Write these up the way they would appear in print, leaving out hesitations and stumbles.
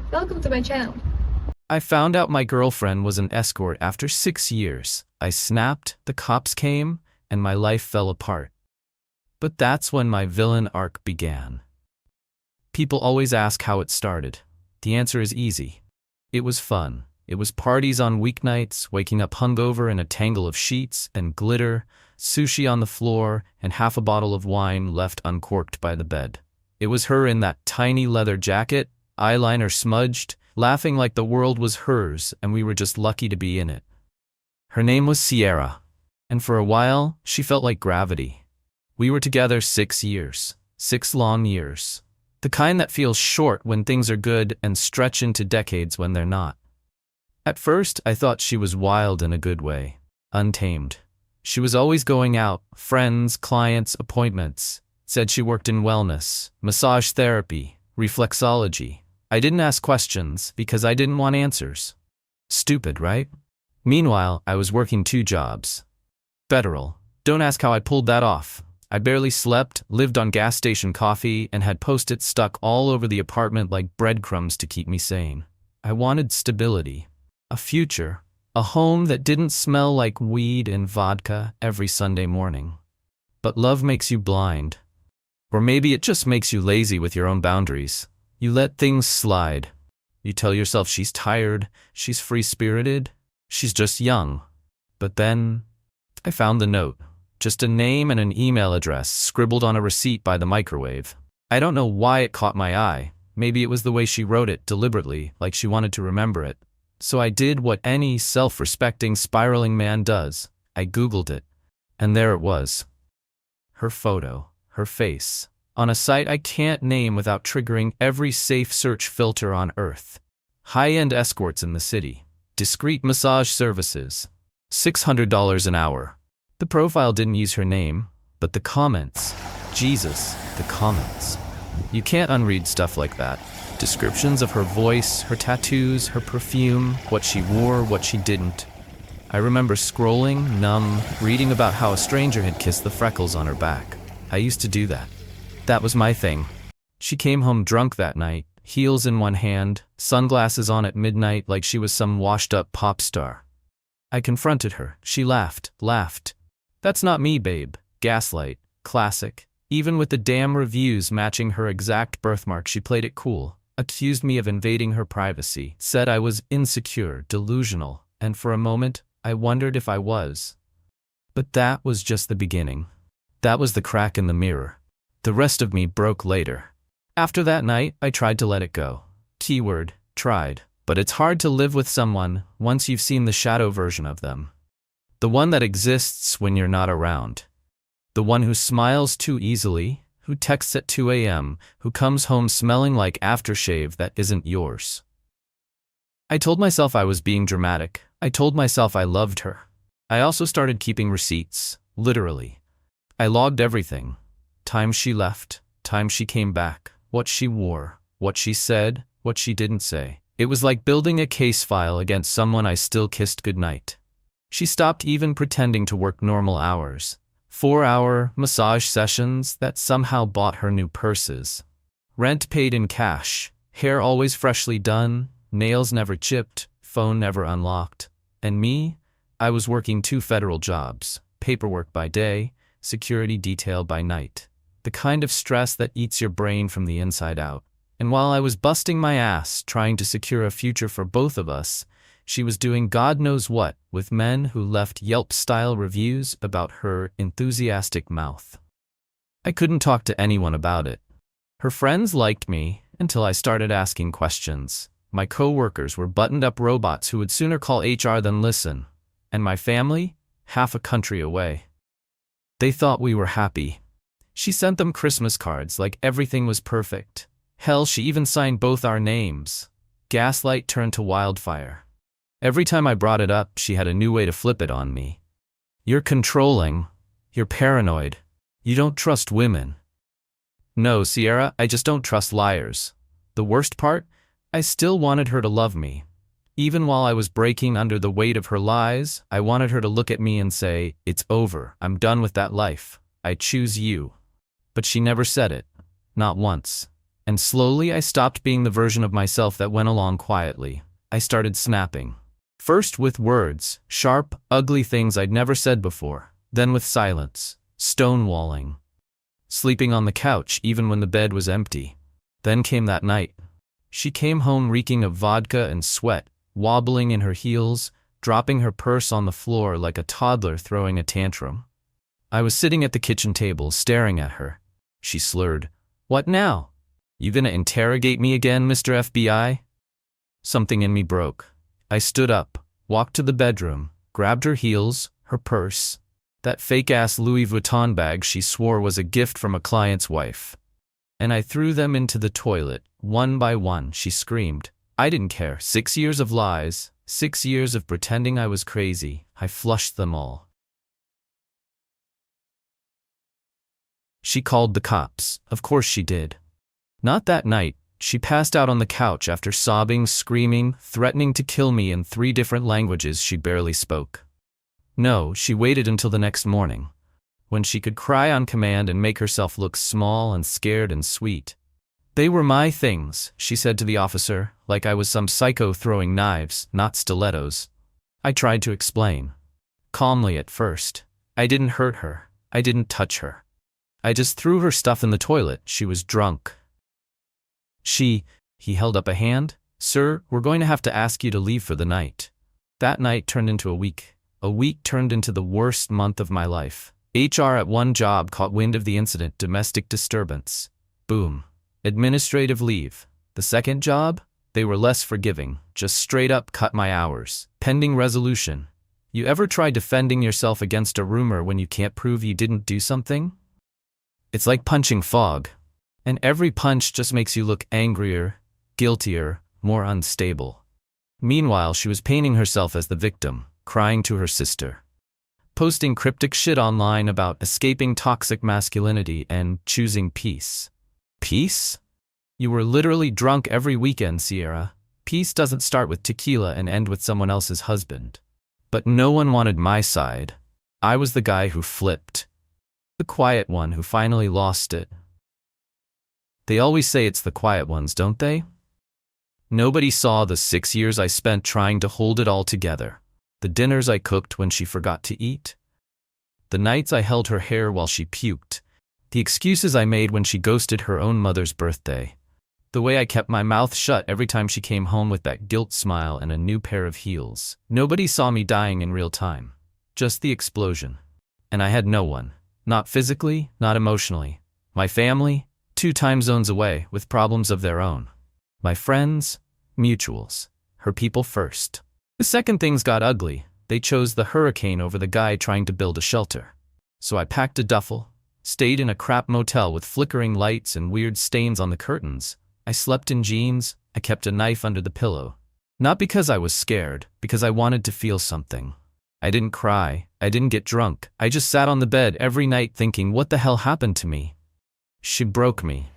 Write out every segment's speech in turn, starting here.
Welcome to my channel. I found out my girlfriend was an escort after 6 years. I snapped, the cops came, and my life fell apart. But that's when my villain arc began. People always ask how it started. The answer is easy. It was fun. It was parties on weeknights, waking up hungover in a tangle of sheets and glitter, sushi on the floor, and half a bottle of wine left uncorked by the bed. It was her in that tiny leather jacket, eyeliner smudged, laughing like the world was hers and we were just lucky to be in it. Her name was Sierra, and for a while, she felt like gravity. We were together 6 years, 6 long years. The kind that feels short when things are good and stretch into decades when they're not. At first, I thought she was wild in a good way, untamed. She was always going out, friends, clients, appointments. Said she worked in wellness, massage therapy, reflexology. I didn't ask questions because I didn't want answers. Stupid, right? Meanwhile, I was working 2 jobs. Federal. Don't ask how I pulled that off. I barely slept, lived on gas station coffee, and had Post-its stuck all over the apartment like breadcrumbs to keep me sane. I wanted stability. A future. A home that didn't smell like weed and vodka every Sunday morning. But love makes you blind. Or maybe it just makes you lazy with your own boundaries. You let things slide. You tell yourself she's tired, she's free-spirited, she's just young. But then, I found the note. Just a name and an email address scribbled on a receipt by the microwave. I don't know why it caught my eye. Maybe it was the way she wrote it deliberately, like she wanted to remember it. So I did what any self-respecting spiraling man does. I Googled it. And there it was. Her photo. Her face, on a site I can't name without triggering every safe search filter on Earth. High-end escorts in the city. Discreet massage services. $600 an hour. The profile didn't use her name, but the comments. Jesus, the comments. You can't unread stuff like that. Descriptions of her voice, her tattoos, her perfume, what she wore, what she didn't. I remember scrolling, numb, reading about how a stranger had kissed the freckles on her back. I used to do that. That was my thing. She came home drunk that night, heels in one hand, sunglasses on at midnight like she was some washed-up pop star. I confronted her. She laughed. That's not me, babe. Gaslight. Classic. Even with the damn reviews matching her exact birthmark, she played it cool. Accused me of invading her privacy. Said I was insecure, delusional, and for a moment, I wondered if I was. But that was just the beginning. That was the crack in the mirror. The rest of me broke later. After that night, I tried to let it go. Keyword, tried. But it's hard to live with someone once you've seen the shadow version of them. The one that exists when you're not around. The one who smiles too easily, who texts at 2 a.m., who comes home smelling like aftershave that isn't yours. I told myself I was being dramatic. I told myself I loved her. I also started keeping receipts, literally. I logged everything. Time she left, time she came back, what she wore, what she said, what she didn't say. It was like building a case file against someone I still kissed goodnight. She stopped even pretending to work normal hours. 4-hour massage sessions that somehow bought her new purses. Rent paid in cash, hair always freshly done, nails never chipped, phone never unlocked. And me? I was working 2 federal jobs, paperwork by day, security detail by night. The kind of stress that eats your brain from the inside out. And while I was busting my ass trying to secure a future for both of us, she was doing God knows what with men who left Yelp-style reviews about her enthusiastic mouth. I couldn't talk to anyone about it. Her friends liked me until I started asking questions. My coworkers were buttoned-up robots who would sooner call HR than listen. And my family? Half a country away. They thought we were happy. She sent them Christmas cards like everything was perfect. Hell, she even signed both our names. Gaslight turned to wildfire. Every time I brought it up, she had a new way to flip it on me. You're controlling. You're paranoid. You don't trust women. No, Sierra, I just don't trust liars. The worst part? I still wanted her to love me. Even while I was breaking under the weight of her lies, I wanted her to look at me and say, "It's over. I'm done with that life. I choose you." But she never said it. Not once. And slowly I stopped being the version of myself that went along quietly. I started snapping. First with words, sharp, ugly things I'd never said before. Then with silence, stonewalling. Sleeping on the couch even when the bed was empty. Then came that night. She came home reeking of vodka and sweat, wobbling in her heels, dropping her purse on the floor like a toddler throwing a tantrum. I was sitting at the kitchen table, staring at her. She slurred, "What now? You gonna interrogate me again, Mr. FBI?" Something in me broke. I stood up, walked to the bedroom, grabbed her heels, her purse, that fake-ass Louis Vuitton bag she swore was a gift from a client's wife. And I threw them into the toilet, one by one. She screamed. I didn't care. 6 years of lies, 6 years of pretending I was crazy. I flushed them all. She called the cops. Of course she did. Not that night. She passed out on the couch after sobbing, screaming, threatening to kill me in 3 different languages she barely spoke. No, she waited until the next morning, when she could cry on command and make herself look small and scared and sweet. They were my things, she said to the officer, like I was some psycho throwing knives, not stilettos. I tried to explain. Calmly at first. I didn't hurt her. I didn't touch her. I just threw her stuff in the toilet. She was drunk. He held up a hand. Sir, we're going to have to ask you to leave for the night. That night turned into a week. A week turned into the worst month of my life. HR at one job caught wind of the incident, domestic disturbance. Boom. Administrative leave. The second job? They were less forgiving, just straight up cut my hours. Pending resolution. You ever try defending yourself against a rumor when you can't prove you didn't do something? It's like punching fog. And every punch just makes you look angrier, guiltier, more unstable. Meanwhile, she was painting herself as the victim, crying to her sister, posting cryptic shit online about escaping toxic masculinity and choosing peace. Peace? You were literally drunk every weekend, Sierra. Peace doesn't start with tequila and end with someone else's husband. But no one wanted my side. I was the guy who flipped. The quiet one who finally lost it. They always say it's the quiet ones, don't they? Nobody saw the 6 years I spent trying to hold it all together. The dinners I cooked when she forgot to eat. The nights I held her hair while she puked. The excuses I made when she ghosted her own mother's birthday. The way I kept my mouth shut every time she came home with that guilt smile and a new pair of heels. Nobody saw me dying in real time. Just the explosion. And I had no one. Not physically, not emotionally. My family, 2 time zones away, with problems of their own. My friends, mutuals. Her people first. The second things got ugly. They chose the hurricane over the guy trying to build a shelter. So I packed a duffel, stayed in a crap motel with flickering lights and weird stains on the curtains. I slept in jeans. I kept a knife under the pillow. Not because I was scared, because I wanted to feel something. I didn't cry. I didn't get drunk. I just sat on the bed every night thinking, what the hell happened to me? She broke me.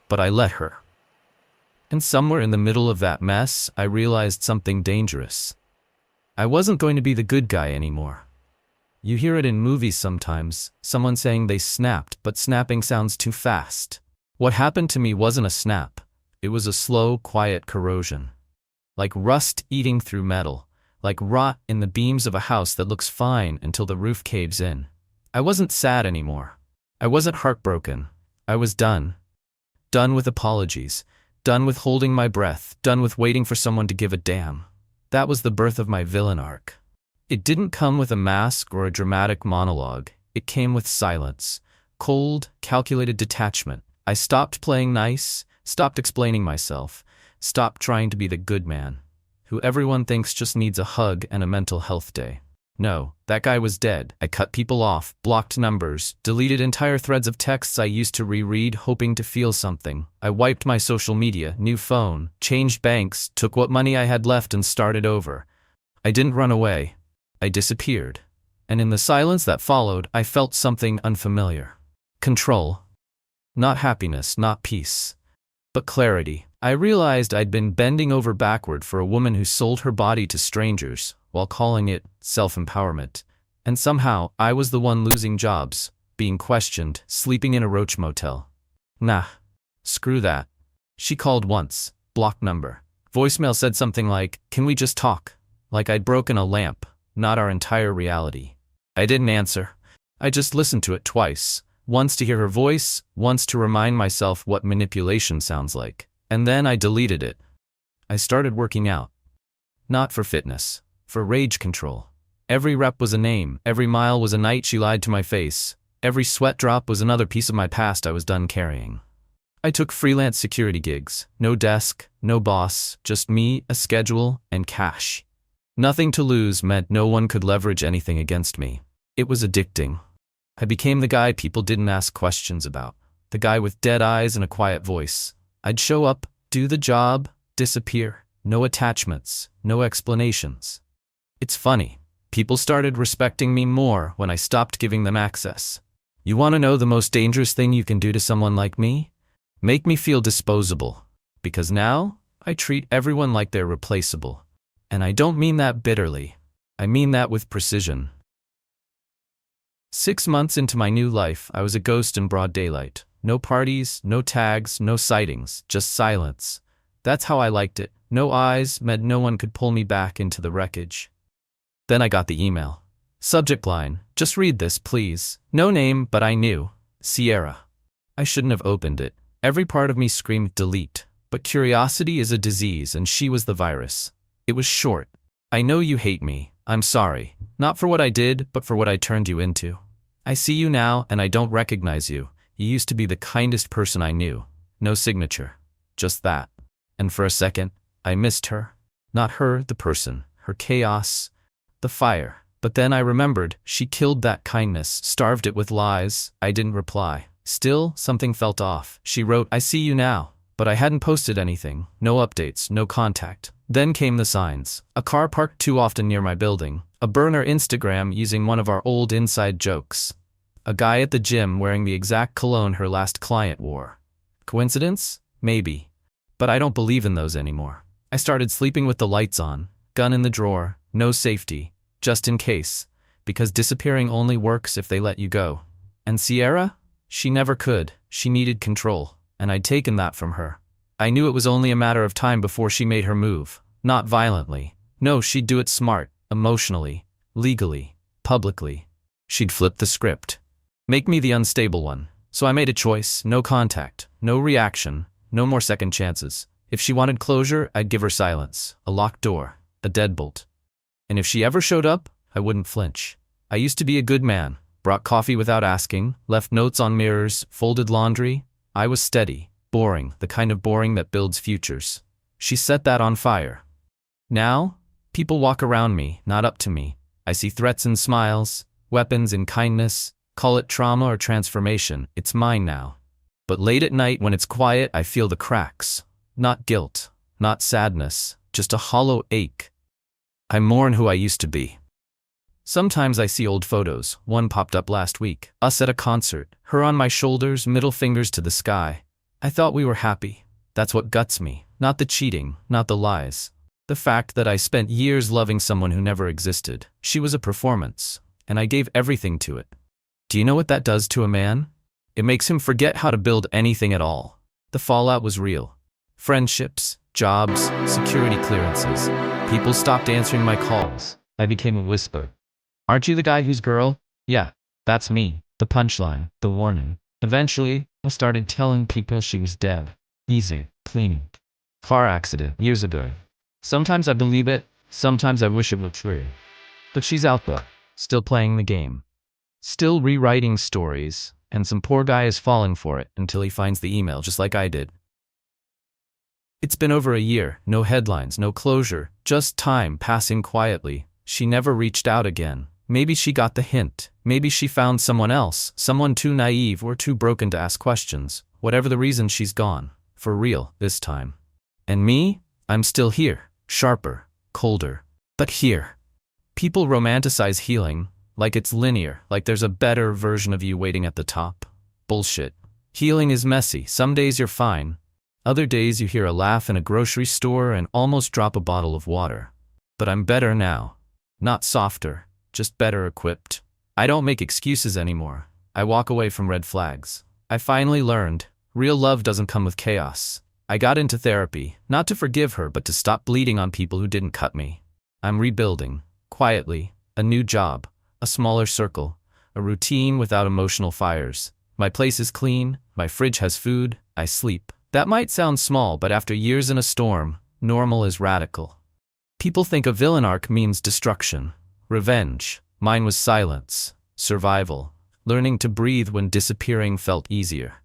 But I let her. And somewhere in the middle of that mess, I realized something dangerous. I wasn't going to be the good guy anymore. You hear it in movies sometimes, someone saying they snapped, but snapping sounds too fast. What happened to me wasn't a snap. It was a slow, quiet corrosion. Like rust eating through metal. Like rot in the beams of a house that looks fine until the roof caves in. I wasn't sad anymore. I wasn't heartbroken. I was done. Done with apologies. Done with holding my breath, done with waiting for someone to give a damn. That was the birth of my villain arc. It didn't come with a mask or a dramatic monologue. It came with silence. Cold, calculated detachment. I stopped playing nice, stopped explaining myself, stopped trying to be the good man, who everyone thinks just needs a hug and a mental health day. No, that guy was dead. I cut people off, blocked numbers, deleted entire threads of texts I used to reread hoping to feel something. I wiped my social media, new phone, changed banks, took what money I had left and started over. I didn't run away. I disappeared. And in the silence that followed, I felt something unfamiliar. Control. Not happiness, not peace. But clarity. I realized I'd been bending over backward for a woman who sold her body to strangers, while calling it self-empowerment. And somehow, I was the one losing jobs, being questioned, sleeping in a roach motel. Nah. Screw that. She called once, blocked number. Voicemail said something like, "Can we just talk?" Like I'd broken a lamp, not our entire reality. I didn't answer. I just listened to it twice. Once to hear her voice, once to remind myself what manipulation sounds like. And then I deleted it. I started working out. Not for fitness, for rage control. Every rep was a name, every mile was a night she lied to my face, every sweat drop was another piece of my past I was done carrying. I took freelance security gigs, no desk, no boss, just me, a schedule, and cash. Nothing to lose meant no one could leverage anything against me. It was addicting. I became the guy people didn't ask questions about, the guy with dead eyes and a quiet voice. I'd show up, do the job, disappear, no attachments, no explanations. It's funny. People started respecting me more when I stopped giving them access. You want to know the most dangerous thing you can do to someone like me? Make me feel disposable. Because now, I treat everyone like they're replaceable. And I don't mean that bitterly. I mean that with precision. 6 months into my new life, I was a ghost in broad daylight. No parties, no tags, no sightings, just silence. That's how I liked it. No eyes meant no one could pull me back into the wreckage. Then I got the email. Subject line, "Just read this, please." No name, but I knew. Sierra. I shouldn't have opened it. Every part of me screamed delete. But curiosity is a disease and she was the virus. It was short. "I know you hate me. I'm sorry. Not for what I did, but for what I turned you into. I see you now and I don't recognize you. You used to be the kindest person I knew." No signature. Just that. And for a second, I missed her. Not her, the person. Her chaos. The fire. But then I remembered, she killed that kindness, starved it with lies. I didn't reply. Still, something felt off. She wrote, "I see you now." But I hadn't posted anything. No updates, no contact. Then came the signs. A car parked too often near my building. A burner Instagram using one of our old inside jokes. A guy at the gym wearing the exact cologne her last client wore. Coincidence? Maybe. But I don't believe in those anymore. I started sleeping with the lights on, gun in the drawer, no safety, just in case, because disappearing only works if they let you go. And Sierra? She never could. She needed control, and I'd taken that from her. I knew it was only a matter of time before she made her move. Not violently. No, she'd do it smart, emotionally, legally, publicly. She'd flip the script. Make me the unstable one. So I made a choice, no contact, no reaction, no more second chances. If she wanted closure, I'd give her silence, a locked door, a deadbolt. And if she ever showed up, I wouldn't flinch. I used to be a good man, brought coffee without asking, left notes on mirrors, folded laundry. I was steady, boring, the kind of boring that builds futures. She set that on fire. Now, people walk around me, not up to me. I see threats in smiles, weapons in kindness. Call it trauma or transformation, it's mine now. But late at night when it's quiet, I feel the cracks. Not guilt, not sadness, just a hollow ache. I mourn who I used to be. Sometimes I see old photos. One popped up last week. Us at a concert, her on my shoulders, middle fingers to the sky. I thought we were happy. That's what guts me. Not the cheating, not the lies. The fact that I spent years loving someone who never existed. She was a performance, and I gave everything to it. Do you know what that does to a man? It makes him forget how to build anything at all. The fallout was real. Friendships, jobs, security clearances. People stopped answering my calls. I became a whisper. "Aren't you the guy whose girl?" "Yeah, that's me." The punchline, the warning. Eventually, I started telling people she was dead. Easy, clean. Car accident, years ago. Sometimes I believe it, sometimes I wish it were true. But she's out there, still playing the game. Still rewriting stories, and some poor guy is falling for it until he finds the email just like I did. It's been over a year, no headlines, no closure, just time passing quietly. She never reached out again. Maybe she got the hint. Maybe she found someone else, someone too naive or too broken to ask questions. Whatever the reason, she's gone. For real, this time. And me? I'm still here. Sharper, colder, but here. People romanticize healing. Like it's linear, like there's a better version of you waiting at the top. Bullshit. Healing is messy. Some days you're fine. Other days you hear a laugh in a grocery store and almost drop a bottle of water. But I'm better now. Not softer, just better equipped. I don't make excuses anymore. I walk away from red flags. I finally learned, real love doesn't come with chaos. I got into therapy, not to forgive her but to stop bleeding on people who didn't cut me. I'm rebuilding, quietly, a new job, a smaller circle, a routine without emotional fires. My place is clean, my fridge has food, I sleep. That might sound small, but after years in a storm, normal is radical. People think a villain arc means destruction, revenge. Mine was silence, survival, learning to breathe when disappearing felt easier.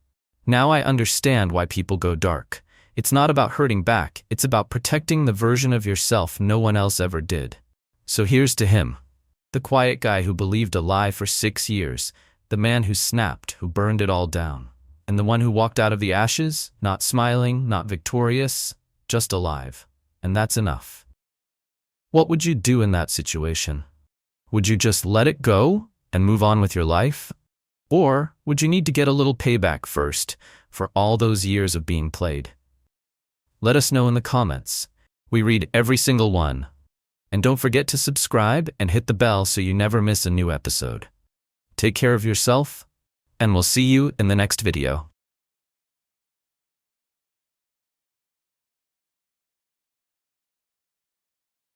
Now I understand why people go dark. It's not about hurting back, it's about protecting the version of yourself no one else ever did. So here's to him. The quiet guy who believed a lie for 6 years, the man who snapped, who burned it all down. And the one who walked out of the ashes, not smiling, not victorious, just alive. And that's enough. What would you do in that situation? Would you just let it go and move on with your life? Or would you need to get a little payback first for all those years of being played? Let us know in the comments. We read every single one. And don't forget to subscribe and hit the bell so you never miss a new episode. Take care of yourself, and we'll see you in the next video.